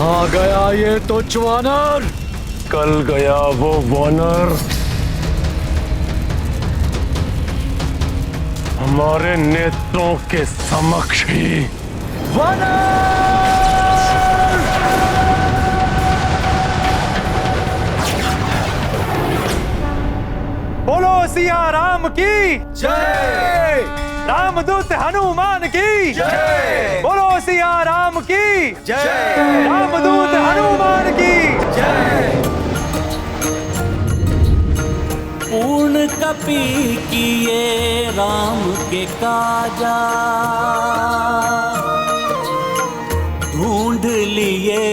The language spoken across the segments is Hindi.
कहाँ गया ये तुच्छ वानर? कल गया वो वानर हमारे नेत्रों के समक्ष ही। बोलो सिया राम की जय। रामदूत हनुमान की जय। बोलो सिया राम की जय। रामदूत हनुमान की जय। पूर्ण कपि किए राम के काजा, ढूंढ लिए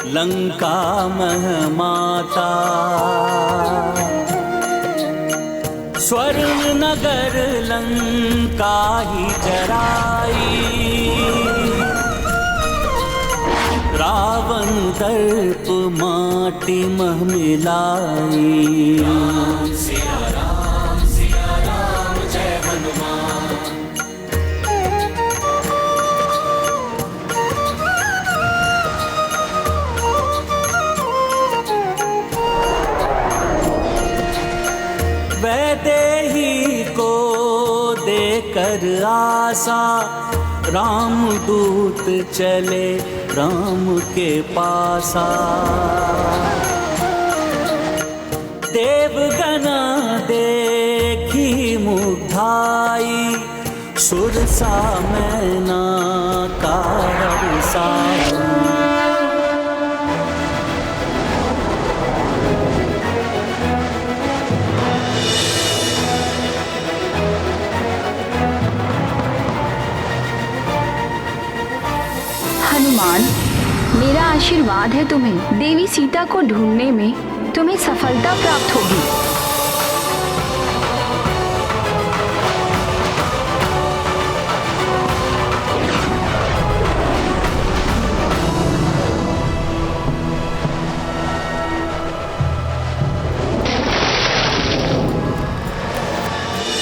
लंका महमाता। स्वर्ण नगर लंका ही जराई, रावण दर्प माटी मह मिलाई। सिया राम जय हनुमान। वैदेही को देकर आशा, रामदूत चले राम के पासा। देवगना देखी मुग्धाई, सुरसा मैना का हर्षा। हनुमान, मेरा आशीर्वाद है तुम्हें। देवी सीता को ढूंढने में तुम्हें सफलता प्राप्त होगी।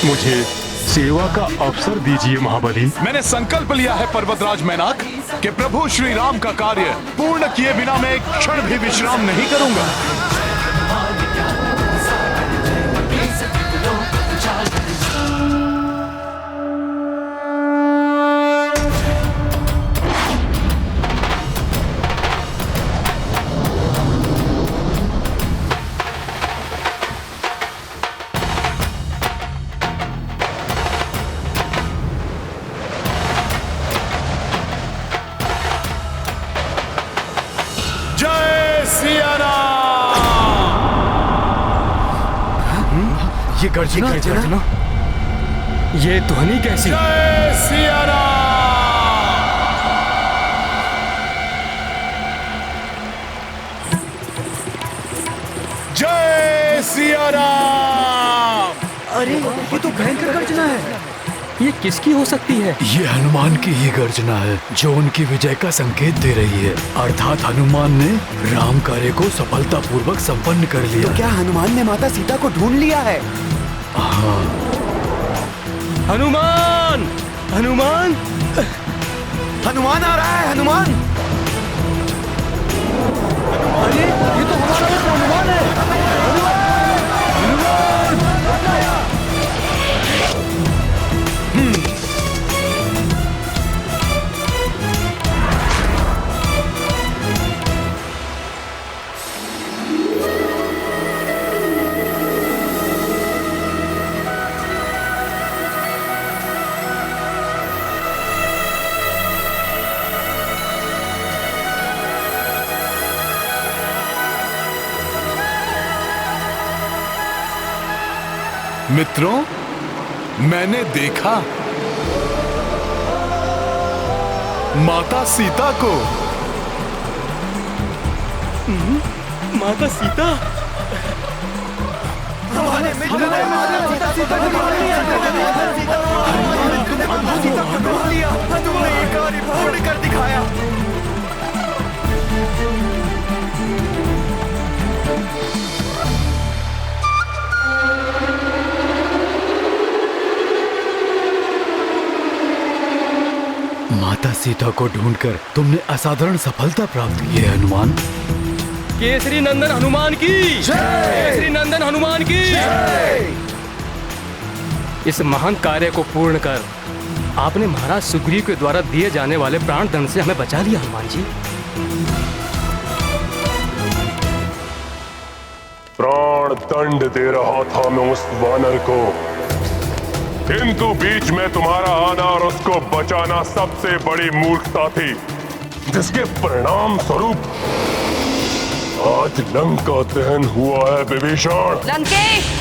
मुझे सेवा का अवसर दीजिए महाबली। मैंने संकल्प लिया है पर्वतराज मैनाक कि प्रभु श्री राम का कार्य पूर्ण किए बिना मैं एक क्षण भी विश्राम नहीं करूंगा। ये गर्जना, ये ध्वनि कैसी? जय सिया राम। जय सिया राम। अरे ये तो भयंकर गर्जना है। ये किसकी हो सकती है? ये हनुमान की ही गर्जना है, जो उनकी विजय का संकेत दे रही है। अर्थात हनुमान ने राम कार्य को सफलतापूर्वक संपन्न कर लिया। तो क्या हनुमान ने माता सीता को ढूंढ लिया है? हाँ। हनुमान, हनुमान, हनुमान आ रहा है। हनुमान, अरे ये तो हमारा मित्र हनुमान है। मित्रों, मैंने देखा माता सीता को। माता सीता, तुमने ये कार्य पूर्ण कर दिखाया। सीता को ढूंढकर तुमने असाधारण सफलता प्राप्त की है हनुमान। केसरी नंदन हनुमान की केसरी नंदन हनुमान की इस महान कार्य को पूर्ण कर आपने महाराज सुग्रीव के द्वारा दिए जाने वाले प्राण दंड से हमें बचा लिया हनुमान जी। प्राण दंड दे रहा था मैं उस वानर को, किंतु बीच में तुम्हारा आना और उसको बचाना सबसे बड़ी मूर्खता थी, जिसके परिणाम स्वरूप आज लंका दहन हुआ है विभीषण। लंकेश,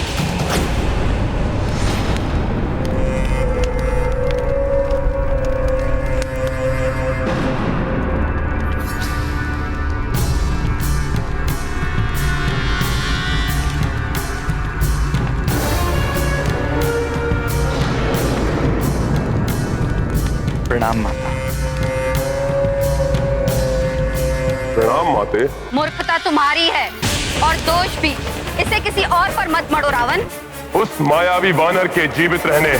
प्रणाम माता। प्रणाम माते। मूर्खता तुम्हारी है और दोष भी, इसे किसी और पर मत मढ़ो रावण। उस मायावी वानर के जीवित रहने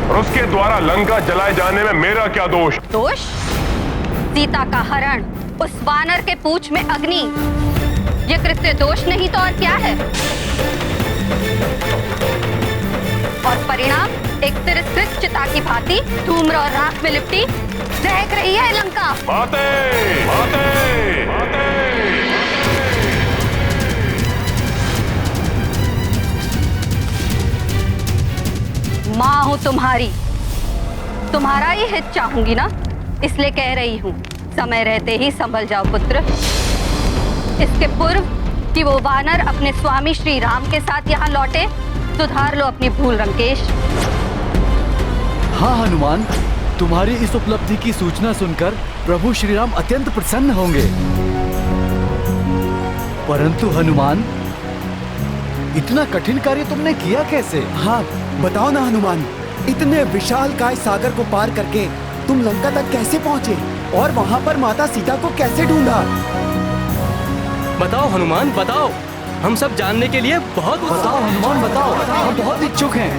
और उसके द्वारा लंका जलाए जाने में मेरा क्या दोष? दोष? सीता का हरण, उस वानर के पूंछ में अग्नि, ये कृत्य दोष नहीं तो और क्या है? और परिणाम एक तिरस्कृत चिता की भांति धूम्र और राख में लिपटी दहक रही है लंका। माते, माते, माते। माँ हूँ तुम्हारी, तुम्हारा ही हित चाहूंगी ना, इसलिए कह रही हूँ समय रहते ही संभल जाओ पुत्र। इसके पूर्व कि वो वानर अपने स्वामी श्री राम के साथ यहाँ लौटे, सुधार लो अपनी भूल लंकेश। हाँ हनुमान, तुम्हारी इस उपलब्धि की सूचना सुनकर प्रभु श्री राम अत्यंत प्रसन्न होंगे। परंतु हनुमान, इतना कठिन कार्य तुमने किया कैसे? हाँ बताओ ना हनुमान, इतने विशाल काय सागर को पार करके तुम लंका तक कैसे पहुँचे और वहाँ पर माता सीता को कैसे ढूंढा? बताओ हनुमान बताओ, हम सब जानने के लिए बहुत बताओ हनुमान बताओ, हम बहुत इच्छुक हैं।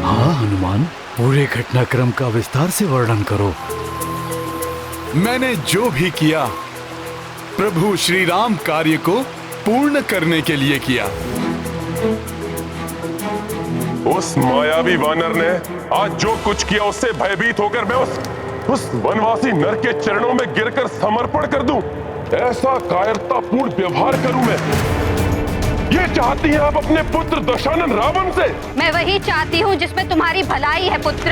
हाँ हनुमान, पूरे घटनाक्रम का विस्तार से वर्णन करो। मैंने जो भी किया प्रभु श्री राम कार्य को पूर्ण करने के लिए किया। उस मायावी वानर ने आज जो कुछ किया उससे भयभीत होकर मैं उस वनवासी नर के चरणों में गिरकर समर्पण कर दूं, ऐसा कायरतापूर्ण व्यवहार करूं मैं? ये चाहती हैं आप अपने पुत्र दशानन रावण से? मैं वही चाहती हूँ जिसमें तुम्हारी भलाई है पुत्र।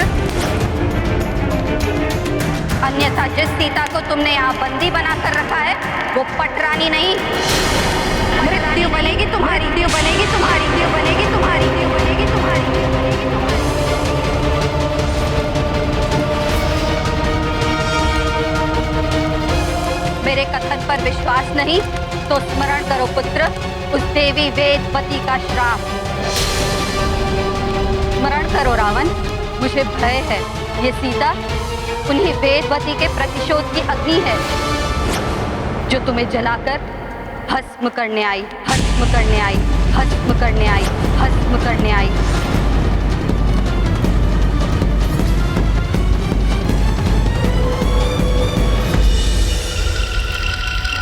अन्यथा जिस सीता को तुमने यहाँ बंदी बनाकर रखा है वो पटरानी नहीं, मृत्यु बनेगी तुम्हारी, मृत्यु बनेगी तुम्हारी, मृत्यु बनेगी तुम्हारी, मृत्यु बनेगी तुम्हारी। मेरे कथन पर विश्वास नहीं तो स्मरण करो पुत्र उस देवी वेदवती का श्राप। स्मरण करो रावण, मुझे भय है ये सीता उन्हीं वेदवती के प्रतिशोध की अग्नि है जो तुम्हें जलाकर भस्म करने आई, भस्म करने आई, भस्म करने आई, भस्म करने आई।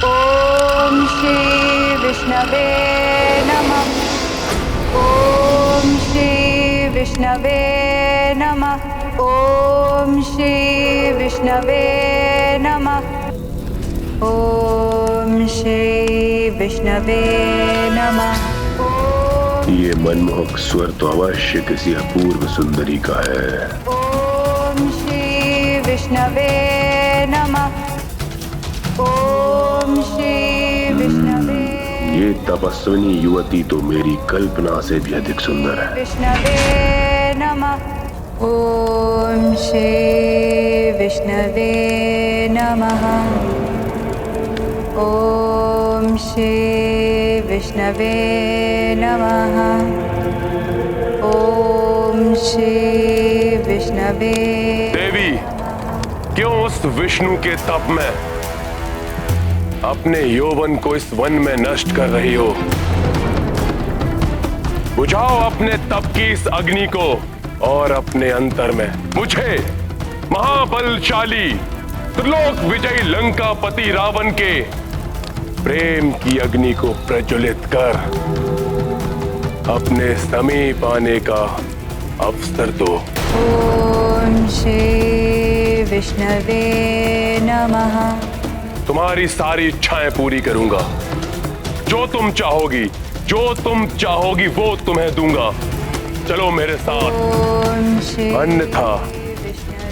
ओम श्री विष्णवे नमः। ओम श्री विष्णवे नमः। ओम श्री विष्णवे नमः। ओम श्री विष्णवे नमः। ये मनमोहक स्वर तो अवश्य किसी अपूर्व सुंदरी का है। ओम श्री विष्णवे नमः। ओम श्री विष्णवे। ये तपस्विनी युवती तो मेरी कल्पना से भी अधिक सुंदर है। विष्णवे नमः। ओम श्री विष्णवे नमः। ओम श्री विष्णवे नमः। ओम श्री विष्णवे। देवी, क्यों उस विष्णु के तप में अपने यौवन को इस वन में नष्ट कर रही हो? बुझाओ अपने तप की इस अग्नि को और अपने अंतर में महाबलशाली त्रिलोक विजयी लंकापति रावण के प्रेम की अग्नि को प्रज्वलित कर अपने समीप आने का अवसर दो। ओम श्री विष्णवे नमः। तुम्हारी सारी इच्छाएं पूरी करूंगा। जो तुम चाहोगी वो तुम्हें दूंगा। चलो मेरे साथ, अन्यथा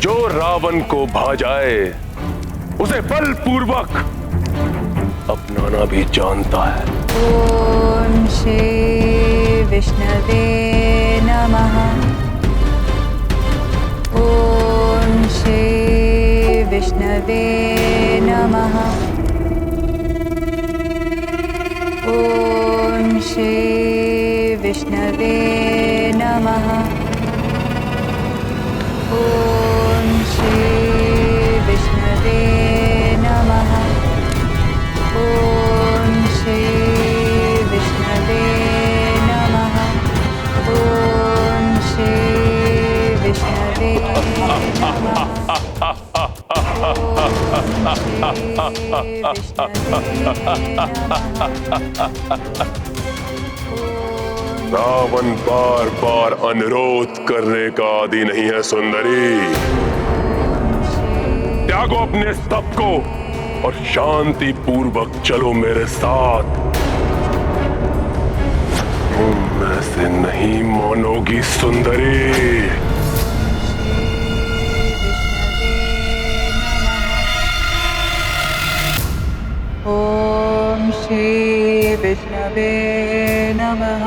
जो रावण को भा जाए उसे बलपूर्वक अपनाना भी जानता है। ओम श्री विष्णवे नमः। ओम श्री विष्णवे नमः। ओम श्री विष्णवे नमः। ओम श्री विष्णवे नमः। ओम श्री विष्णवे नमः। ओम श्री विष्णवे नमः। रावण बार बार अनुरोध करने का आदि नहीं है सुंदरी। त्यागो अपने स्तप को और शांति पूर्वक चलो मेरे साथ। तुम ऐसे नहीं मानोगी सुंदरी। ओम श्री विष्णवे नमः।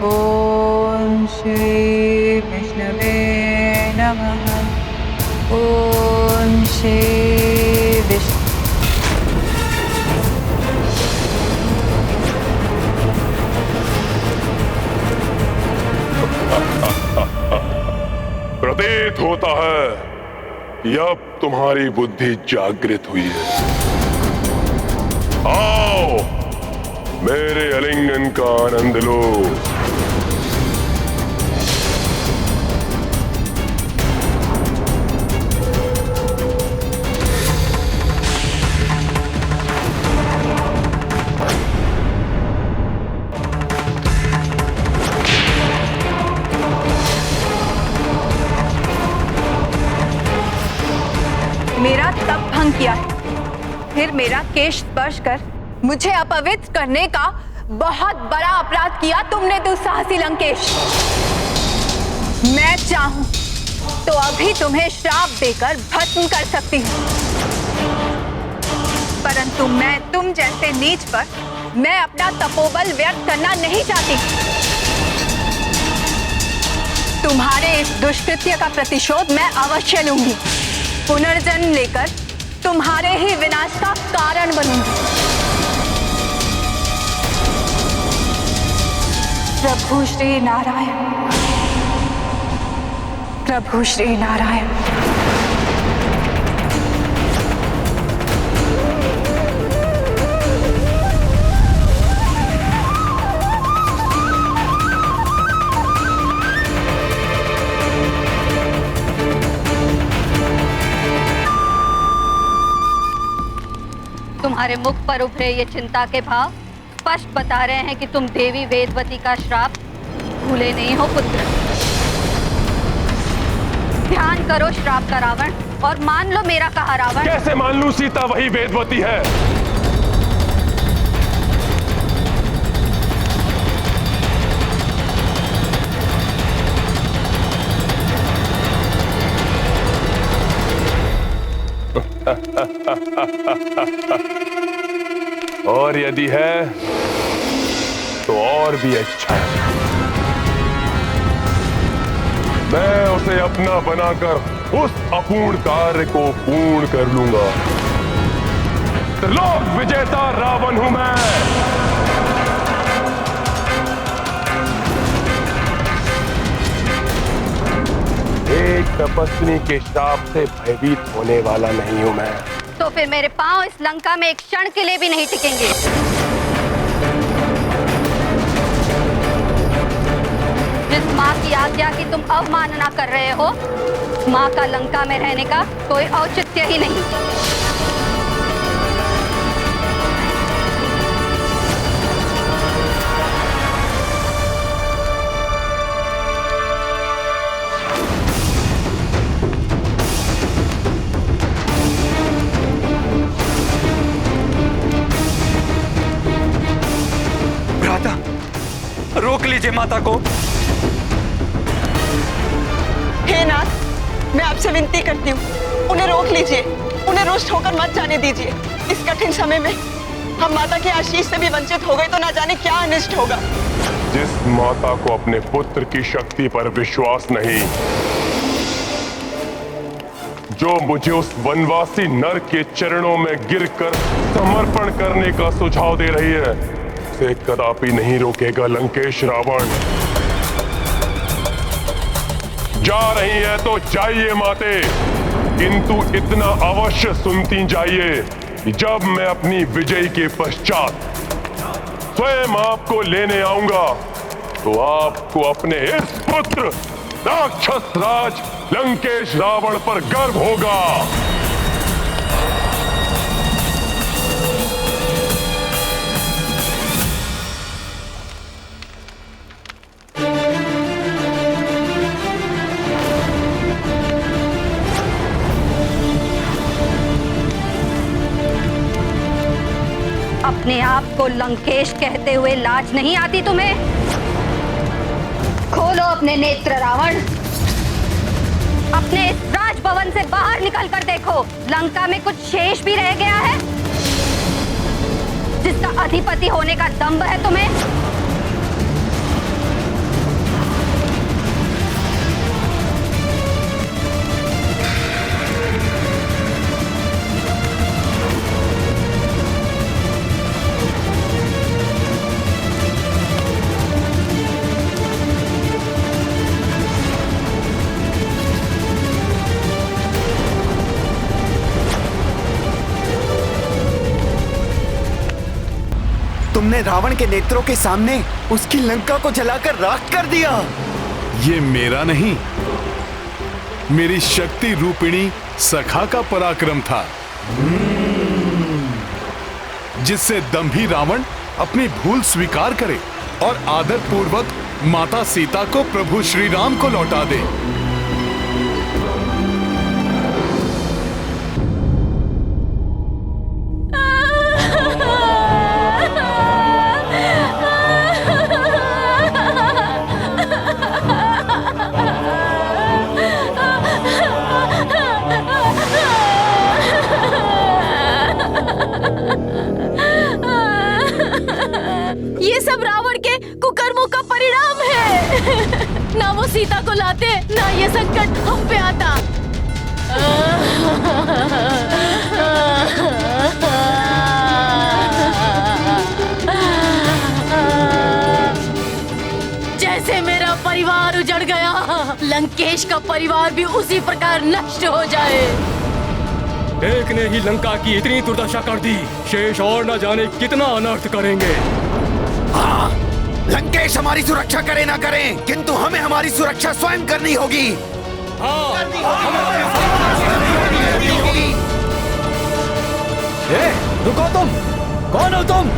ओम श्री विष्णवे नमः। ओम श्री विष्णु। प्रतीत होता है कि अब तुम्हारी बुद्धि जागृत हुई है। आओ मेरे आलिंगन का आनंद लो। मेरा तप भंग किया है, फिर मेरा केश स्पर्श कर मुझे अपवित्र करने का बहुत बड़ा अपराध किया तुमने दुस्साहसी लंकेश। मैं चाहूं तो अभी तुम्हें श्राप देकर भस्म कर सकती हूं, परंतु मैं तुम जैसे नीच पर मैं अपना तपोबल व्यक्त करना नहीं चाहती। तुम्हारे इस दुष्कृत्य का प्रतिशोध मैं अवश्य लूंगी। पुनर्जन्म लेकर तुम्हारे ही विनाश का कारण बनूंगी। प्रभु श्री नारायण। प्रभु श्री नारायण। तुम्हारे मुख पर उभरे ये चिंता के भाव स्पष्ट बता रहे हैं कि तुम देवी वेदवती का श्राप भूले नहीं हो पुत्र। ध्यान करो श्राप का रावण और मान लो मेरा कहा रावण। कैसे मान लूं? सीता वही वेदवती है। और यदि है तो और भी अच्छा है। मैं उसे अपना बनाकर उस अपूर्ण कार्य को पूर्ण कर लूंगा। त्रिलोक विजेता रावण हूं मैं। एक तपस्विनी के श्राप से भयभीत होने वाला नहीं हूं मैं। तो फिर मेरे पांव इस लंका में एक क्षण के लिए भी नहीं टिकेंगे। जिस माँ की आज्ञा की तुम अवमानना कर रहे हो, माँ का लंका में रहने का कोई औचित्य ही नहीं। भ्राता, रोक लीजिए माता को। हे नाथ, मैं आपसे विनती करती हूँ, उन्हें रोक लीजिए, उन्हें रुष्ट होकर मत जाने दीजिए। इस कठिन समय में हम माता के आशीष से भी वंचित हो गए तो ना जाने क्या अनिष्ट होगा। जिस माता को अपने पुत्र की शक्ति पर विश्वास नहीं, जो मुझे उस वनवासी नर के चरणों में गिरकर समर्पण करने का सुझाव दे रही है, उसे कदापि नहीं रोकेगा लंकेश रावण। जा रही है तो जाइए माते, किंतु इतना अवश्य सुनती जाइए कि जब मैं अपनी विजय के पश्चात स्वयं आपको लेने आऊंगा तो आपको अपने इस पुत्र राक्षस राज लंकेश रावण पर गर्व होगा। अपने आप को लंकेश कहते हुए लाज नहीं आती तुम्हें? खोलो अपने नेत्र रावण, अपने इस राजभवन से बाहर निकल कर देखो, लंका में कुछ शेष भी रह गया है जिसका अधिपति होने का दंभ है तुम्हें? तुमने रावण के नेत्रों के सामने उसकी लंका को जलाकर राख कर दिया। ये मेरा नहीं, मेरी शक्ति रूपिणी सखा का पराक्रम था, जिससे दंभी रावण अपनी भूल स्वीकार करे और आदर पूर्वक माता सीता को प्रभु श्री राम को लौटा दे। ये सब रावण के कुकर्मों का परिणाम है। ना वो सीता को लाते, ना ये संकट हम पे आता। जैसे मेरा परिवार उजड़ गया, लंकेश का परिवार भी उसी प्रकार नष्ट हो जाए। एक ने ही लंका की इतनी दुर्दशा कर दी, शेष और न जाने कितना अनर्थ करेंगे। हाँ, लंकेश हमारी सुरक्षा करे ना करें, किंतु हमें हमारी सुरक्षा स्वयं करनी होगी। रुको तुम, कौन हो तुम?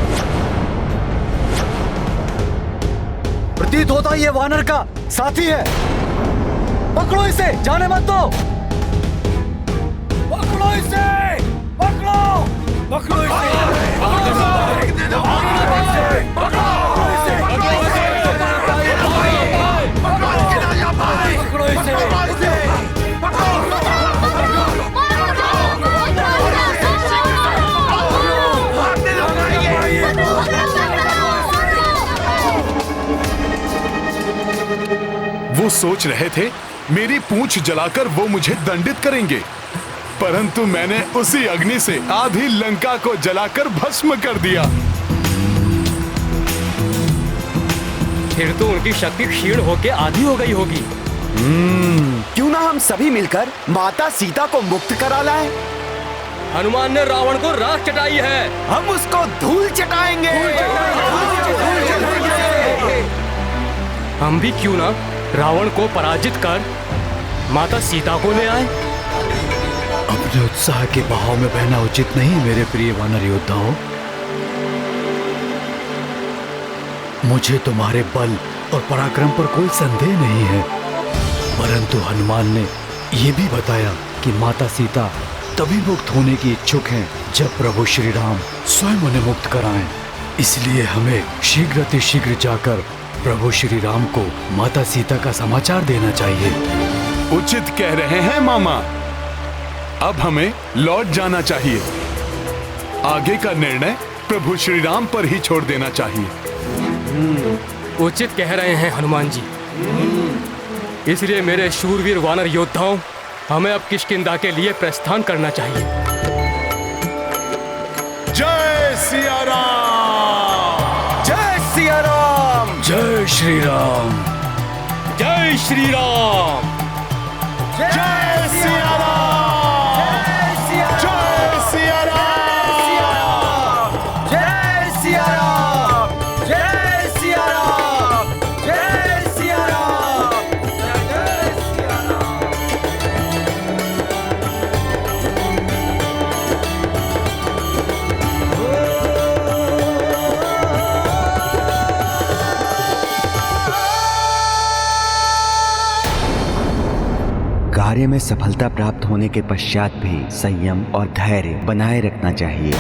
प्रतीत होता ये वानर का साथी है। पकड़ो इसे, जाने मत दो। पकड़ो इसे, पकड़ो, पकड़ो वो सोच रहे थे मेरी पूंछ जलाकर वो मुझे दंडित करेंगे, परंतु मैंने उसी अग्नि से आधी लंका को जलाकर भस्म कर दिया। फिर तो उनकी शक्ति क्षीण होकर आधी हो गई होगी। क्यों ना हम सभी मिलकर माता सीता को मुक्त करा लाएं? हनुमान ने रावण को राख चटाई है, हम उसको धूल चटाएंगे। हम भी क्यों ना रावण को पराजित कर माता सीता को ले आए। अपने उत्साह के बहाव में बहना उचित नहीं मेरे प्रिय वानर योद्धाओं। मुझे तुम्हारे बल और पराक्रम पर कोई संदेह नहीं है, परंतु हनुमान ने यह भी बताया कि माता सीता तभी मुक्त होने की इच्छुक हैं जब प्रभु श्री राम स्वयं उन्हें मुक्त कराएं। इसलिए हमें शीघ्र अतिशीघ्र जाकर प्रभु श्री राम को माता सीता का समाचार देना चाहिए। उचित कह रहे हैं मामा। अब हमें लौट जाना चाहिए। आगे का निर्णय प्रभु श्री राम पर ही छोड़ देना चाहिए। उचित कह रहे हैं हनुमान जी। इसलिए मेरे शूरवीर वानर योद्धाओं, हमें अब किष्किंधा के लिए प्रस्थान करना चाहिए। जय सिया राम। जय सिया राम। जय श्री राम। जय श्री राम। जय सिया राम। जय सिया राम। जय सिया राम। जय सिया राम। जय सिया राम। जय सिया राम। कार्य में सफलता प्राप्त होने के पश्चात भी संयम और धैर्य बनाए रखना चाहिए।